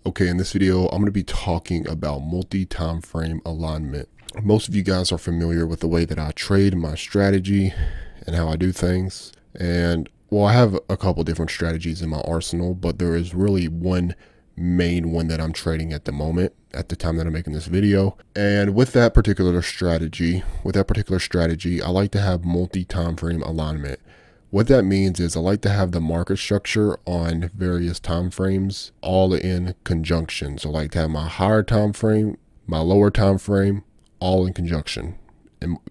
Okay, in this video, I'm going to be talking about multi-time frame alignment. Most of you guys are familiar with the way that I trade, my strategy, and how I do things. And well, I have a couple different strategies in my arsenal, but there is really one main one that I'm trading at the moment, at the time that I'm making this video. And with that particular strategy, I like to have multi-time frame alignment. What that means is I like to have the market structure on various time frames all in conjunction. So I like to have my higher time frame, my lower time frame, all in conjunction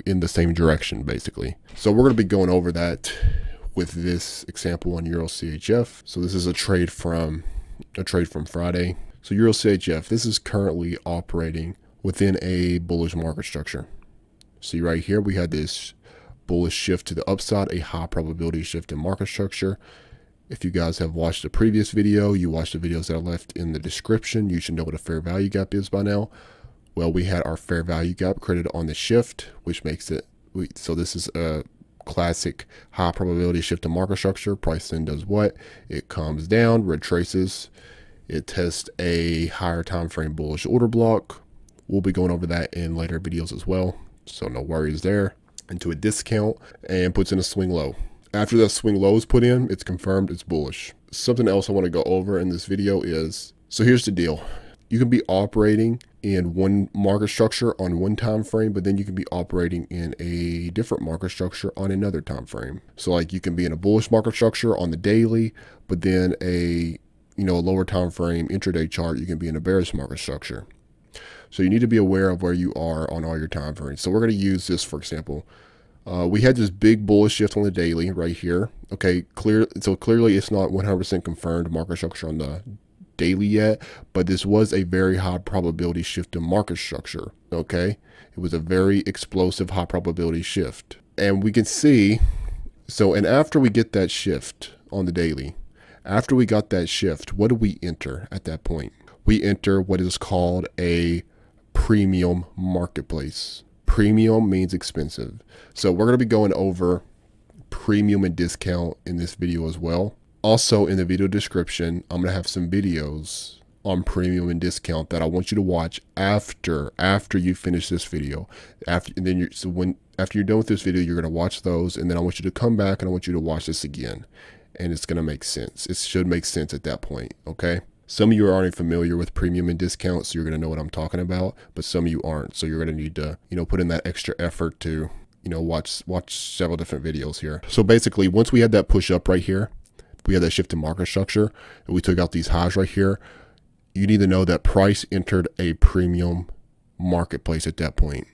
in the same direction, basically. So we're going to be going over that with this example on Euro CHF. So this is a trade from Friday. So Euro CHF, this is currently operating within a bullish market structure. See right here, we had this bullish shift to the upside, a high probability shift in market structure. If you guys have watched the previous video, you watched the videos that I left in the description, you should know what a fair value gap is by now. Well, we had our fair value gap created on the shift, which makes it, so this is a classic high probability shift in market structure. Price then does what? It comes down, retraces, it tests a higher time frame bullish order block. We'll be going over that in later videos as well, so no worries there. Into a discount and puts in a swing low. After that swing low is put in, it's confirmed it's bullish. Something else I want to go over in this video is, so here's the deal. You can be operating in one market structure on one time frame, but then you can be operating in a different market structure on another time frame. So like you can be in a bullish market structure on the daily, but then a lower time frame intraday chart, you can be in a bearish market structure. So you need to be aware of where you are on all your time frames. So we're going to use this, for example. We had this big bullish shift on the daily right here. Okay, so clearly it's not 100% confirmed market structure on the daily yet, but this was a very high probability shift in market structure. Okay, it was a very explosive high probability shift. And we can see, and after we get that shift on the daily, after we got that shift, what do we enter at that point? We enter what is called a premium marketplace. Premium means expensive. So we're going to be going over premium and discount in this video as well. Also in the video description, I'm going to have some videos on premium and discount that I want you to watch after you finish this video. After you're done with this video, you're going to watch those, and then I want you to come back and I want you to watch this again. And it's going to make sense. It should make sense at that point, okay? Some of you are already familiar with premium and discount, so you're going to know what I'm talking about, but some of you aren't. So you're going to need to, put in that extra effort to, watch several different videos here. So basically, once we had that push up right here, we had that shift in market structure, and we took out these highs right here, you need to know that price entered a premium marketplace at that point.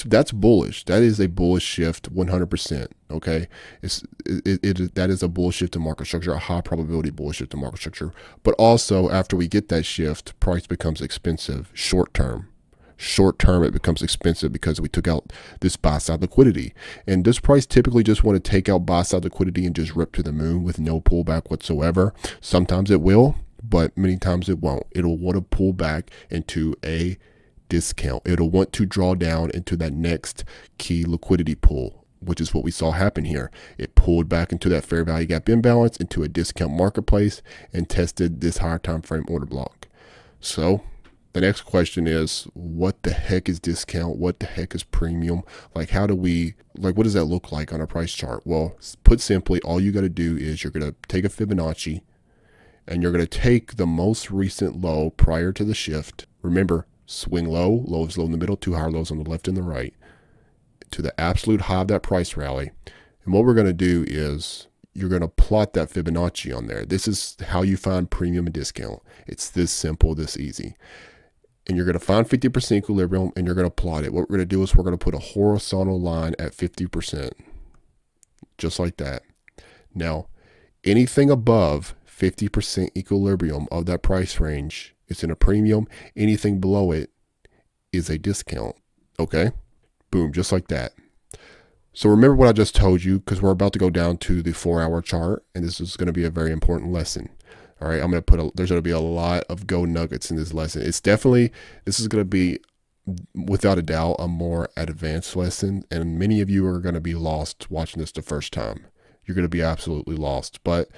That's bullish. That is a bullish shift 100%. Okay. That is a bullish shift to market structure, a high probability bullish shift to market structure. But also after we get that shift, price becomes expensive short term. Short term, it becomes expensive because we took out this buy side liquidity. And does price typically just want to take out buy side liquidity and just rip to the moon with no pullback whatsoever? Sometimes it will, but many times it won't. It'll want to pull back into a discount. It'll want to draw down into that next key liquidity pool, which is what we saw happen here. It pulled back into that fair value gap imbalance into a discount marketplace and tested this higher time frame order block. So the next question is, what the heck is discount? What the heck is premium? Like, what does that look like on a price chart? Well, put simply, all you got to do is you're going to take a Fibonacci and you're going to take the most recent low prior to the shift. Remember, swing low, low is low in the middle, two higher lows on the left and the right, to the absolute high of that price rally. And what we're going to do is you're going to plot that Fibonacci on there. This is how you find premium and discount. It's this simple, this easy. And you're going to find 50% equilibrium and you're going to plot it. What we're going to do is we're going to put a horizontal line at 50%, just like that. Now, anything above 50% equilibrium of that price range, it's in a premium. Anything below it is a discount. Okay? Boom, just like that. So remember what I just told you, because we're about to go down to the 4-hour chart, and this is going to be a very important lesson. All right, there's going to be a lot of gold nuggets in this lesson. This is going to be, without a doubt, a more advanced lesson, and many of you are going to be lost watching this the first time. You're going to be absolutely lost, but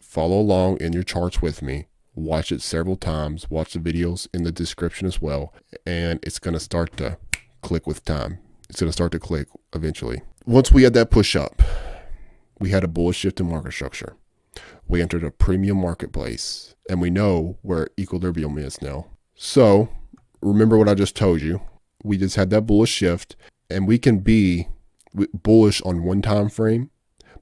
follow along in your charts with me. Watch it several times. Watch the videos in the description as well. And it's going to start to click with time. It's going to start to click eventually. Once we had that push up, we had a bullish shift in market structure. We entered a premium marketplace, and we know where equilibrium is now. So remember what I just told you. We just had that bullish shift, and we can be bullish on one time frame,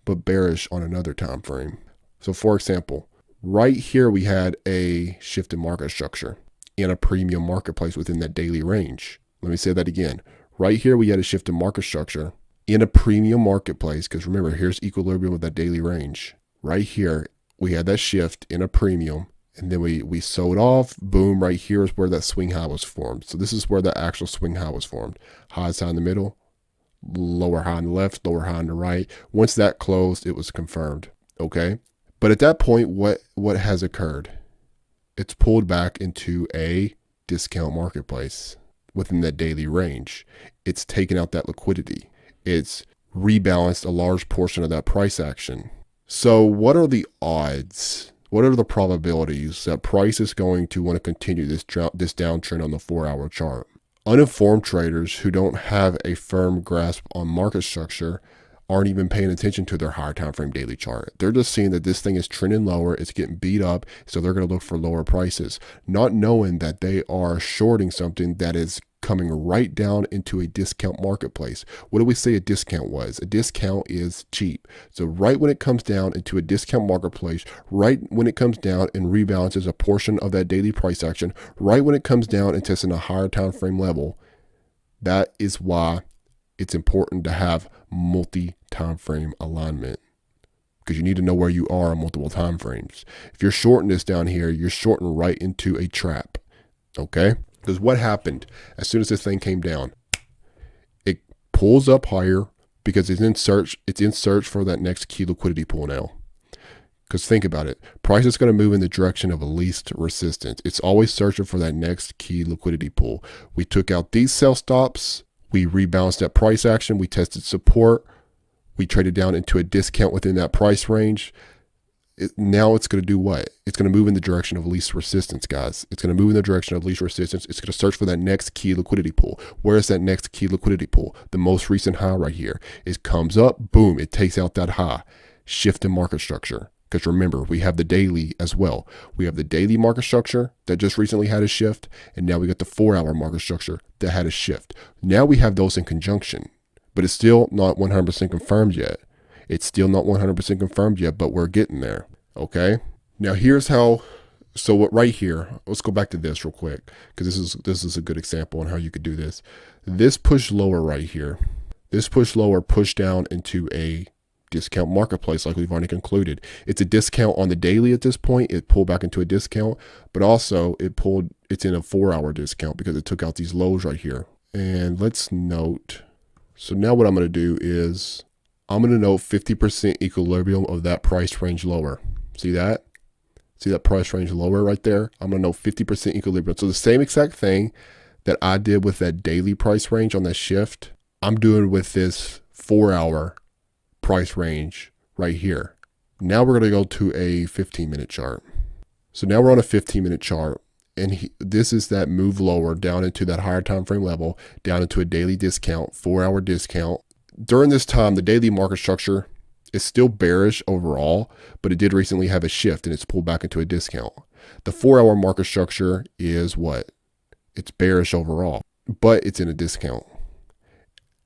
but bearish on another time frame. So for example, right here we had a shift in market structure in a premium marketplace within that daily range. Let me say that again. Right here we had a shift in market structure in a premium marketplace, because remember, here's equilibrium with that daily range. Right here we had that shift in a premium, and then we sold off. Boom, right here is where that swing high was formed. So this is where the actual swing high was formed. Highest high in the middle, lower high on the left, lower high on the right. Once that closed, it was confirmed. Okay. But at that point, what has occurred? It's pulled back into a discount marketplace within that daily range. It's taken out that liquidity. It's rebalanced a large portion of that price action. So what are the odds? What are the probabilities that price is going to want to continue this downtrend on the 4-hour chart? Uninformed traders who don't have a firm grasp on market structure aren't even paying attention to their higher time frame daily chart. They're just seeing that this thing is trending lower, it's getting beat up, so they're going to look for lower prices, not knowing that they are shorting something that is coming right down into a discount marketplace. What do we say a discount was? A discount is cheap. So right when it comes down into a discount marketplace, right when it comes down and rebalances a portion of that daily price action, right when it comes down and testing a higher time frame level, that is why it's important to have multi-time frame alignment, because you need to know where you are on multiple time frames. If you're shorting this down here, you're shorting right into a trap. Okay? Because what happened as soon as this thing came down? It pulls up higher because it's in search for that next key liquidity pool now. Because think about it, price is going to move in the direction of least resistance. It's always searching for that next key liquidity pool. We took out these sell stops. We rebalanced that price action. We tested support. We traded down into a discount within that price range. Now it's going to do what? It's going to move in the direction of least resistance, guys. It's going to move in the direction of least resistance. It's going to search for that next key liquidity pool. Where is that next key liquidity pool? The most recent high right here. It comes up, boom, it takes out that high. Shift in market structure. Because remember, we have the daily as well. We have the daily market structure that just recently had a shift, and now we got the 4-hour market structure that had a shift. Now we have those in conjunction, but it's still not 100% confirmed yet. It's still not 100% confirmed yet, but we're getting there. Okay. Now here's how. So what right here? Let's go back to this real quick, because this is a good example on how you could do this. This push lower right here. This push lower, push down into a discount marketplace, like we've already concluded. It's a discount on the daily at this point. It pulled back into a discount, but also it's in a 4-hour discount because it took out these lows right here. And let's note. So now what I'm going to do is I'm going to note 50% equilibrium of that price range lower. See that? See that price range lower right there? I'm going to note 50% equilibrium. So the same exact thing that I did with that daily price range on that shift, I'm doing with this 4-hour price range right here. Now we're going to go to a 15-minute chart. So now we're on a 15-minute chart, and this is that move lower down into that higher time frame level, down into a daily discount, 4-hour discount. During this time, the daily market structure is still bearish overall, but it did recently have a shift and it's pulled back into a discount. The 4-hour market structure is what? It's bearish overall, but it's in a discount.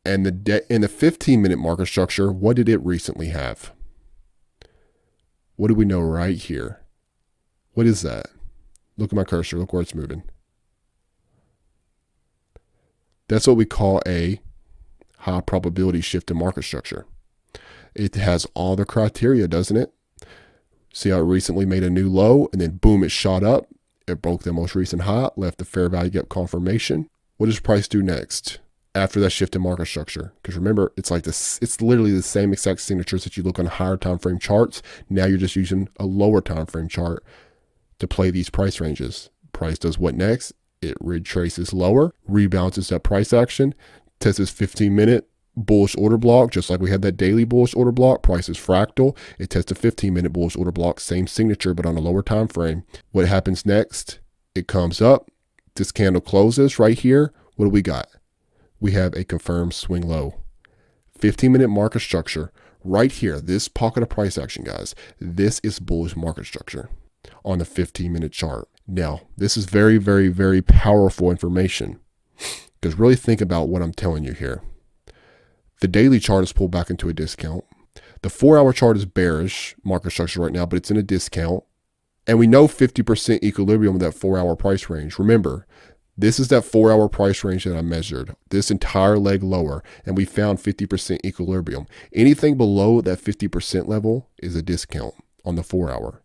And in the 15-minute market structure, what did it recently have? What do we know right here? What is that? Look at my cursor. Look where it's moving. That's what we call a high probability shift in market structure. It has all the criteria, doesn't it? See how it recently made a new low, and then boom, it shot up. It broke the most recent high, left the fair value gap confirmation. What does price do next after that shift in market structure? Because remember, it's like this. It's literally the same exact signatures that you look on higher time frame charts. Now you're just using a lower time frame chart to play these price ranges. Price does what next? It retraces lower, rebalances that price action, tests 15-minute, bullish order block, just like we had that daily bullish order block. Price is fractal. It tests a 15-minute bullish order block, same signature, but on a lower time frame. What happens next? It comes up. This candle closes right here. What do we got? We have a confirmed swing low. 15-minute market structure right here. This pocket of price action, guys. This is bullish market structure on the 15-minute chart. Now, this is very, very, very powerful information, because really think about what I'm telling you here. The daily chart is pulled back into a discount. The 4-hour chart is bearish market structure right now, but it's in a discount. And we know 50% equilibrium of that 4-hour price range. Remember, this is that 4-hour price range that I measured, this entire leg lower, and we found 50% equilibrium. Anything below that 50% level is a discount on the 4-hour.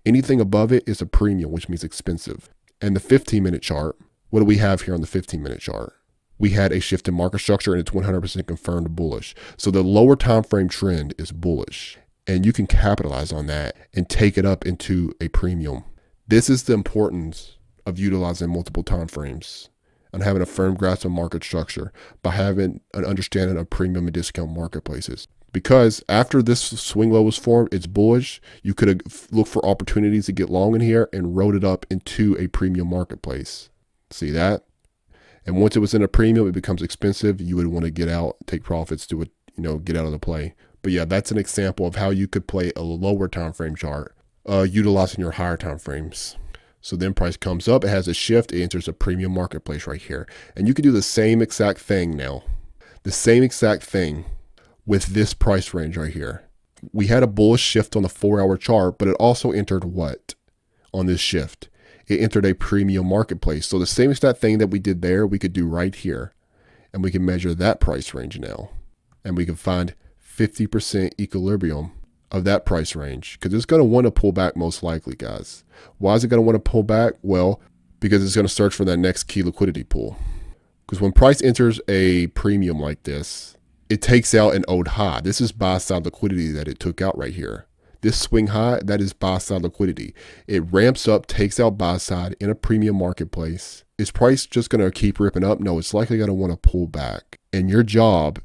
Anything above it is a premium, which means expensive. And the 15-minute chart, what do we have here on the 15-minute chart? We had a shift in market structure, and it's 100% confirmed bullish. So the lower time frame trend is bullish, and you can capitalize on that and take it up into a premium. This is the importance of utilizing multiple time frames and having a firm grasp of market structure by having an understanding of premium and discount marketplaces. Because after this swing low was formed, it's bullish. You could have looked for opportunities to get long in here and rode it up into a premium marketplace. See that? And once it was in a premium, it becomes expensive. You would want to get out, take profits, do it, get out of the play. But yeah, that's an example of how you could play a lower time frame chart, utilizing your higher time frames. So then price comes up, it has a shift, it enters a premium marketplace right here. And you can do the same exact thing now. The same exact thing with this price range right here. We had a bullish shift on the 4-hour chart, but it also entered what on this shift? It entered a premium marketplace. So the same exact thing that we did there, we could do right here. And we can measure that price range now. And we can find 50% equilibrium of that price range, because it's going to want to pull back most likely, guys. Why is it going to want to pull back? Well, because it's going to search for that next key liquidity pool. Because when price enters a premium like this, it takes out an old high. This is buy side liquidity that it took out right here. This swing high, that is buy side liquidity. It ramps up, takes out buy side in a premium marketplace. Is price just going to keep ripping up? No, it's likely going to want to pull back. And your job,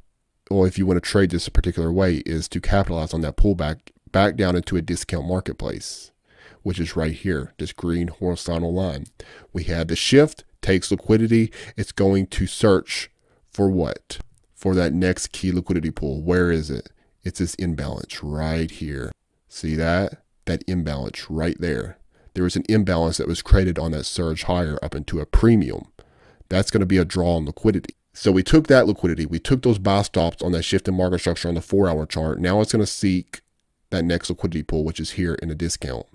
or if you want to trade this a particular way, is to capitalize on that pullback back down into a discount marketplace, which is right here, this green horizontal line. We had the shift, takes liquidity. It's going to search for what? For that next key liquidity pool. Where is it? It's this imbalance right here. See that? That imbalance right there. There was an imbalance that was created on that surge higher up into a premium. That's going to be a draw on liquidity. So we took that liquidity, we took those buy stops on that shift in market structure on the 4-hour chart. Now it's going to seek that next liquidity pool, which is here in a discount.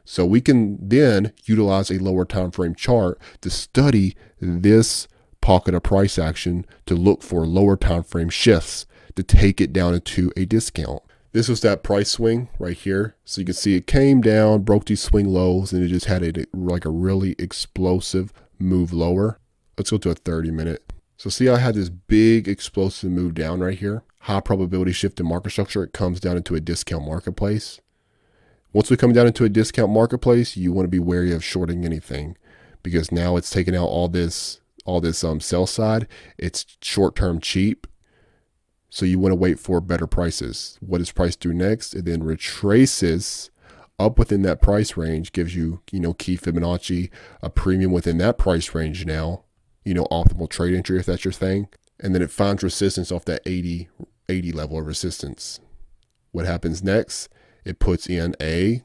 So we can then utilize a lower time frame chart to study this pocket of price action to look for lower time frame shifts to take it down into a discount. This was that price swing right here. So you can see it came down, broke these swing lows, and it just had a really explosive move lower. Let's go to a 30-minute. So see how I had this big explosive move down right here? High probability shift in market structure. It comes down into a discount marketplace. Once we come down into a discount marketplace, you want to be wary of shorting anything, because now it's taking out all this sell side. It's short-term cheap. So you want to wait for better prices. What does price do next? It then retraces up within that price range, gives you, key Fibonacci, a premium within that price range now. Optimal trade entry if that's your thing. And then it finds resistance off that 80 level of resistance. What happens next? It puts in a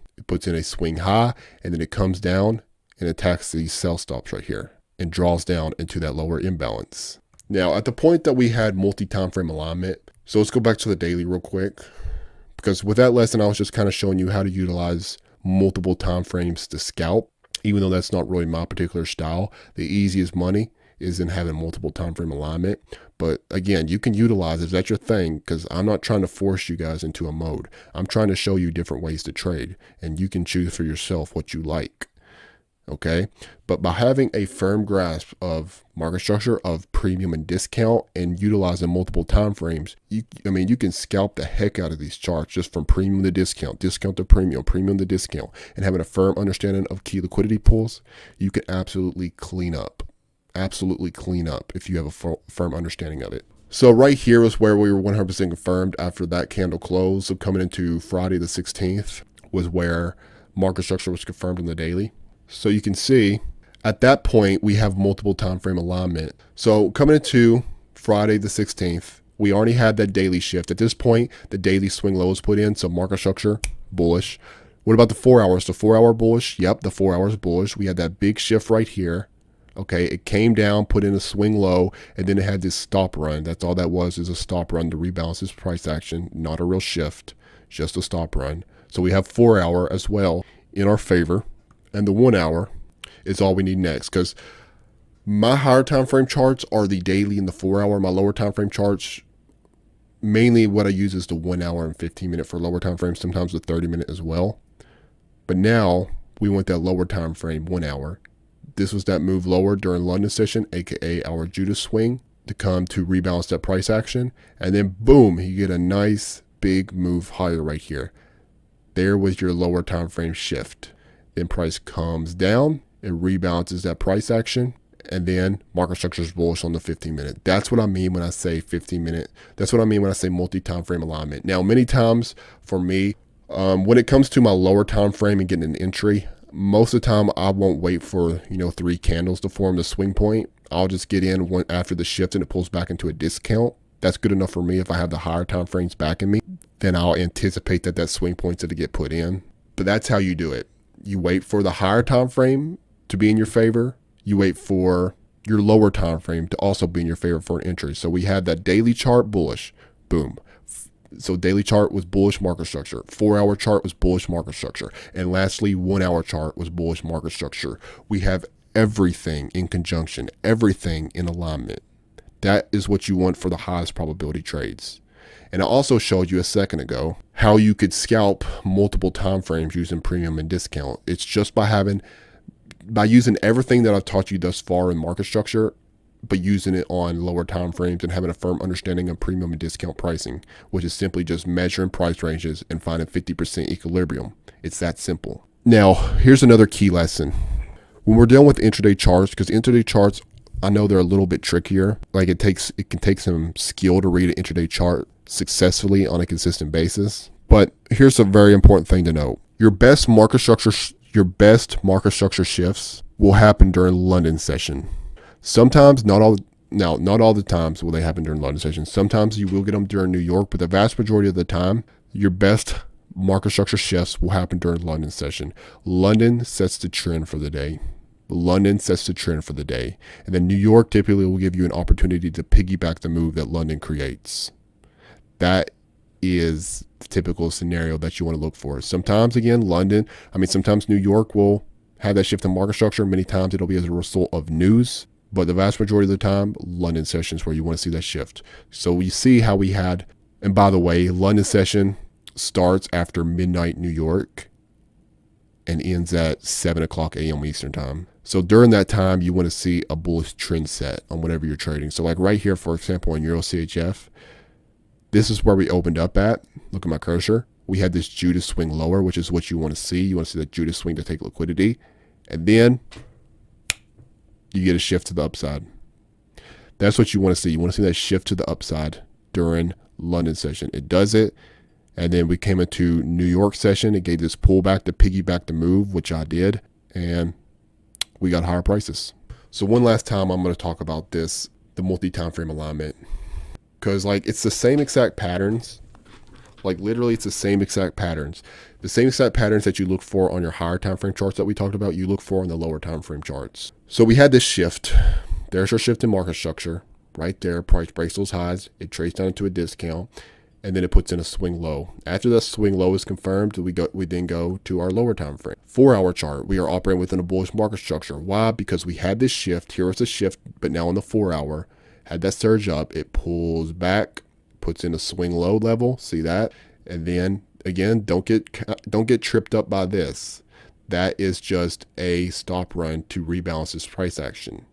swing high, and then it comes down and attacks these sell stops right here and draws down into that lower imbalance. Now, at the point that we had multi-time frame alignment, so let's go back to the daily real quick, because with that lesson, I was just kind of showing you how to utilize multiple time frames to scalp, even though that's not really my particular style. The easiest money is in having multiple time frame alignment. But again, you can utilize it if that's your thing, because I'm not trying to force you guys into a mode. I'm trying to show you different ways to trade, and you can choose for yourself what you like. Okay, but by having a firm grasp of market structure, of premium and discount, and utilizing multiple time frames, you can scalp the heck out of these charts just from premium to discount, discount to premium, premium to discount, and having a firm understanding of key liquidity pools. You can absolutely clean up if you have a firm understanding of it. So right here was where we were 100% confirmed after that candle close. So coming into Friday the 16th was where market structure was confirmed on the daily. So you can see at that point we have multiple time frame alignment. So coming into Friday the 16th, we already had that daily shift. At this point, the daily swing low was put in, so market structure bullish. What about the 4 hours? The 4 hour bullish? Yep, the 4 hours bullish. We had that big shift right here. Okay, it came down, put in a swing low, and then it had this stop run. That's all that was, is a stop run to rebalance this price action. Not a real shift, just a stop run. So we have 4 hour as well in our favor, and the 1 hour is all we need next, because my higher time frame charts are the daily and the 4 hour. My lower time frame charts, mainly what I use is the 1 hour and 15 minute for lower time frames, sometimes the 30 minute as well. But now we want that lower time frame, 1 hour. This was that move lower during London session, aka our Judas swing, to come to rebalance that price action. And then boom, you get a nice big move higher right here. There was your lower time frame shift. Then price comes down, it rebalances that price action, and then market structure is bullish on the 15 minute. That's what I mean when I say 15 minute. That's what I mean when I say multi-time frame alignment. Now, many times for me, when it comes to my lower time frame and getting an entry, most of the time I won't wait for 3 candles to form the swing point. I'll just get in one after the shift and it pulls back into a discount. That's good enough for me. If I have the higher time frames backing me, then I'll anticipate that swing point's to get put in. But that's how you do it. You wait for the higher time frame to be in your favor. You wait for your lower time frame to also be in your favor for an entry. So we had that daily chart bullish, boom. So daily chart was bullish market structure. 4 hour chart was bullish market structure. And lastly, 1 hour chart was bullish market structure. We have everything in conjunction, everything in alignment. That is what you want for the highest probability trades. And I also showed you a second ago how you could scalp multiple time frames using premium and discount. It's just by using everything that I've taught you thus far in market structure, but using it on lower time frames and having a firm understanding of premium and discount pricing, which is simply just measuring price ranges and finding 50% equilibrium. It's that simple. Now, here's another key lesson. When we're dealing with intraday charts, because intraday charts, I know they're a little bit trickier. Like it can take some skill to read an intraday chart successfully on a consistent basis. But here's a very important thing to note. Your best market structure shifts will happen during London session. Sometimes, not all the times will they happen during London session. Sometimes you will get them during New York, but the vast majority of the time, your best market structure shifts will happen during London session. London sets the trend for the day. London sets the trend for the day. And then New York typically will give you an opportunity to piggyback the move that London creates. That is the typical scenario that you want to look for. Sometimes, again, sometimes New York will have that shift in market structure. Many times it'll be as a result of news. But the vast majority of the time, London sessions where you want to see that shift. So we see how we had, and by the way, London session starts after midnight New York and ends at 7 o'clock a.m. Eastern time. So during that time, you want to see a bullish trend set on whatever you're trading. So like right here, for example, in Euro CHF, this is where we opened up at. Look at my cursor. We had this Judas swing lower, which is what you want to see. You want to see that Judas swing to take liquidity. And then you get a shift to the upside. That's what you want to see. You want to see that shift to the upside during London session. It does it. And then we came into New York session. It gave this pullback to piggyback the move, which I did. And we got higher prices. So one last time, I'm going to talk about the multi-time frame alignment. Because it's the same exact patterns. Literally, it's the same exact patterns. The same exact patterns that you look for on your higher time frame charts that we talked about, you look for on the lower time frame charts. So we had this shift. There's our shift in market structure. Right there, price breaks those highs. It trades down into a discount. And then it puts in a swing low. After that swing low is confirmed, we then go to our lower time frame. 4 hour chart, we are operating within a bullish market structure. Why? Because we had this shift. Here was the shift, but now on the 4 hour, had that surge up. It pulls back, puts in a swing low level. See that? And then again, don't get tripped up by this. That is just a stop run to rebalance this price action.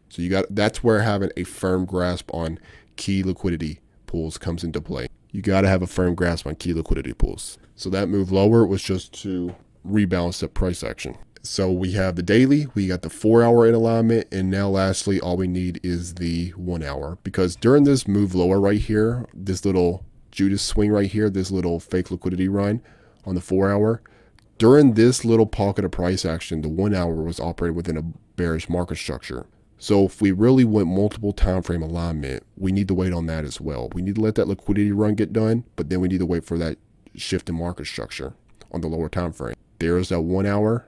So that's where having a firm grasp on key liquidity pools comes into play. You got to have a firm grasp on key liquidity pools. So that move lower was just to rebalance that price action. So we have the daily, we got the 4 hour in alignment, and now lastly, all we need is the 1 hour. Because during this move lower right here, this little Judas swing right here, this little fake liquidity run on the 4 hour, during this little pocket of price action, the 1 hour was operating within a bearish market structure. So if we really want multiple time frame alignment, we need to wait on that as well. We need to let that liquidity run get done, but then we need to wait for that shift in market structure on the lower time frame. There's that 1 hour,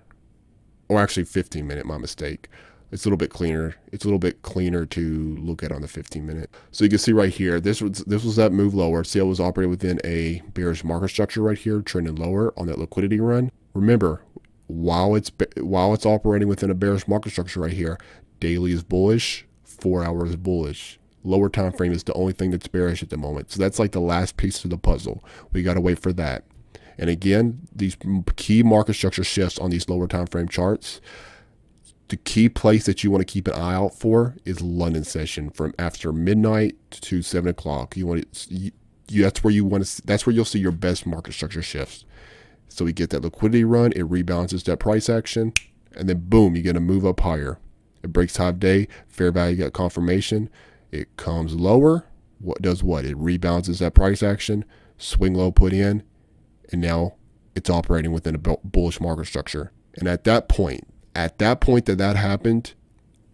or actually 15 minute, my mistake. It's a little bit cleaner. It's a little bit cleaner to look at on the 15 minute. So you can see right here, this was that move lower. See, I was operating within a bearish market structure right here, trending lower on that liquidity run. Remember, while it's operating within a bearish market structure right here, daily is bullish, 4 hours is bullish. Lower time frame is the only thing that's bearish at the moment. So that's like the last piece of the puzzle. We got to wait for that. And again, these key market structure shifts on these lower time frame charts, the key place that you want to keep an eye out for is London session from after midnight to 7 o'clock. That's where you'll see your best market structure shifts. So we get that liquidity run, it rebalances that price action, and then boom, you get a move up higher. It breaks top day, fair value got confirmation. It comes lower. What does what? It rebalances that price action, swing low put in, and now it's operating within a bullish market structure. And at that point that happened,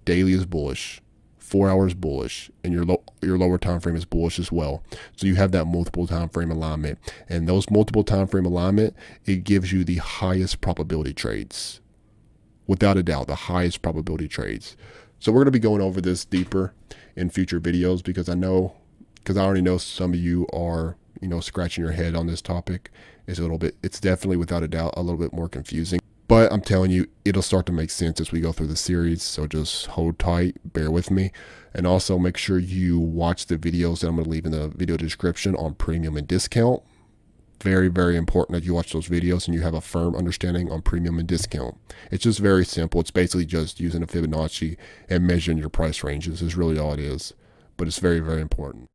daily is bullish, 4 hours bullish, and your lower time frame is bullish as well. So you have that multiple time frame alignment, and those multiple time frame alignment, it gives you the highest probability trades. Without a doubt, the highest probability trades. So we're going to be going over this deeper in future videos because I already know some of you are, scratching your head on this topic. It's definitely without a doubt a little bit more confusing, but I'm telling you, it'll start to make sense as we go through the series. So just hold tight, bear with me, and also make sure you watch the videos that I'm going to leave in the video description on premium and discount. Very, very important that you watch those videos and you have a firm understanding on premium and discount. It's just very simple. It's basically just using a Fibonacci and measuring your price ranges is really all it is. But it's very, very important.